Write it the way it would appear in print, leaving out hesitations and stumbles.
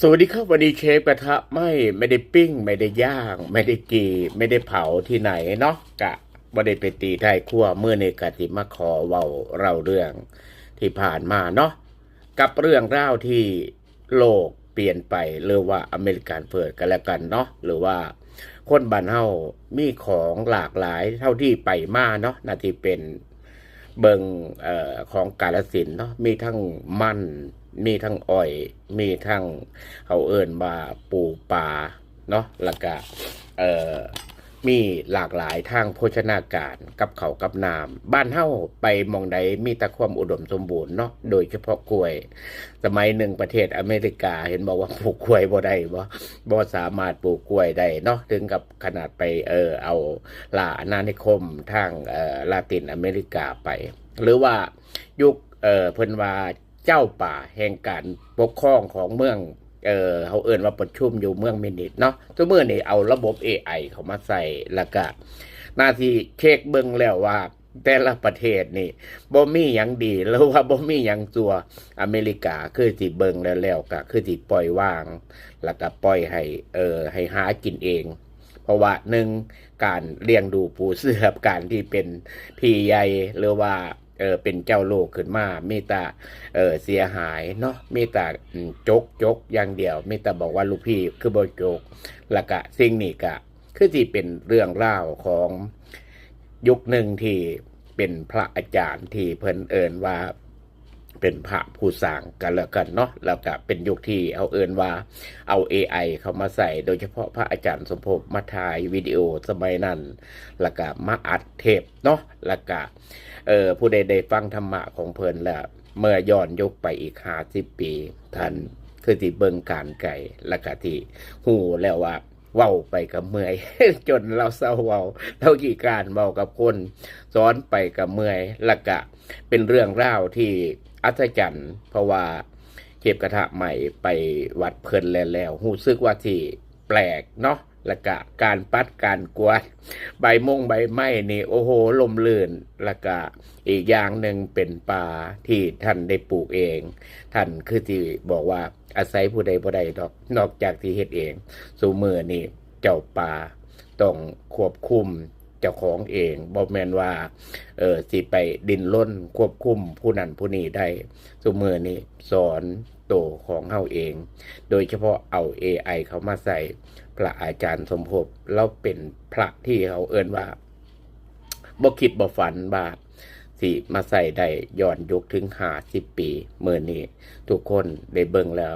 สวัสดีครับวันนี้เชฟกระทะไม่ได้ปิ้งไม่ได้ย่างไม่ได้กีไม่ได้เผาที่ไหนเนาะกะบ่ได้ไปตีไทยครัวเมื่อในกะติมาขอเว้าเราเรื่องที่ผ่านมาเนาะกับเรื่องราวที่โลกเปลี่ยนไปหรือว่าอเมริกันเฟิร์สกันแล้วกันเนาะหรือว่าคนบ้านเฮามีของหลากหลายเท่าที่ไปมาเนาะนาที่เป็นเบิงของกาฬสินธุ์เนาะมีทั้งมันมีทั้งอ้อยมีทั้งเขาเอิ้นว่าปูปลาเนาะแล้วก็เอ่อมีหลากหลายทางโภชนาการกับเขาวกับน้ำบ้านเฮาไปหมองใดมีแต่ความอุดมสมบูรณ์เนาะโดยเฉพาะกล้วยสมัยหนึ่งประเทศอเมริกาเห็นบอกว่าปลูกกล้วยบ่ได้บ่สามารถปลูกกล้วยได้เนาะถึงกับขนาดไปเอาล่าอาณานิคมทางลาตินอเมริกาไป หรือว่ายุคเพิ่นว่าเจ้าป่าแห่งการปกครองของเมืองเขาเอิ้นว่าประชุมอยู่เมืองมินิทเนาะทุกมื้อนี่เอาระบบ AI เข้ามาใส่แล้วก็หน้าที่เช็คเบิ่งแล้วว่าแต่ละประเทศนี่บ่มีหยังดีหรือว่าบ่มีหยังซัวอเมริกาคือสิเบิ่งแล้วก็คือสิปล่อยวางแล้วก็ปล่อยให้หากินเอง เพราะว่าหนึ่งการเลี้ยงดูปูเสือการที่เป็นพี่ใหญ่หรือว่าเป็นเจ้าโลกขึ้นมามีแต่เสียหายเนาะมีแต่จกอย่างเดียวมีแต่บอกว่าลูกพี่คือบ่จกแล้วก็สิ่งนี้ก็คือที่เป็นเรื่องเล่าวของยุคหนึ่งที่เป็นพระอาจารย์ที่เพิ่นเอิ้นว่า เป็นพระผู้สร้างกันแล้วกันเนาะแล้วก็เป็นยุคที่เอาเอินว่าเอา AI เข้ามาใส่โดยเฉพาะพระอาจารย์สมภพมาถ่ายวิดีโอสมัยนั้นแล้วก็มาอัดเทปเนาะแล้วก็ผู้ใดได้ฟังธรรมะของเพิ่นแล้วเมื่อย้อนยุคไปอีก50ปีท่านคือที่เบิ่งการไก่แล้วก็ที่ฮู้แล้วว่าเว้าไปกับเมื่อย จนเราเศร้าเว้าเรากี่การเว้ากับคนสอนไปกับเมื่อยแล้วก็เป็นเรื่องราวที่อัศจรรย์เพราะว่าเก็บกระทะใหม่ไปวัดเพลินแล้วรู้สึกว่าที่แปลกเนาะแล้วก็การปัดการกวาดใบใบไม้นี่โอ้โหลมลื่นแล้วก็อีกอย่างหนึ่งเป็นป่าที่ท่านได้ปลูกเองท่านคือที่บอกว่าอาศัยผู้ใดผู้ใดนอกจากที่เฮ็ดเองสู่มือนี่เจ้าป่าต้องควบคุมเจ้าของเองบ่แม่นว่าสิไปดินล้นควบคุมผู้นั้นผู้นี้ได้สู่มือนี่สอนโตของเฮาเอง โดยเฉพาะเอา AI เขามาใส่พระอาจารย์สมภพแล้วเป็นพระที่เขาเอิ้นว่าบ่คิดบ่ฝันว่าสิมาใส่ได้ย้อนยุคถึง50 ปีมื้อนี้ทุกคนได้เบิ่งแล้ว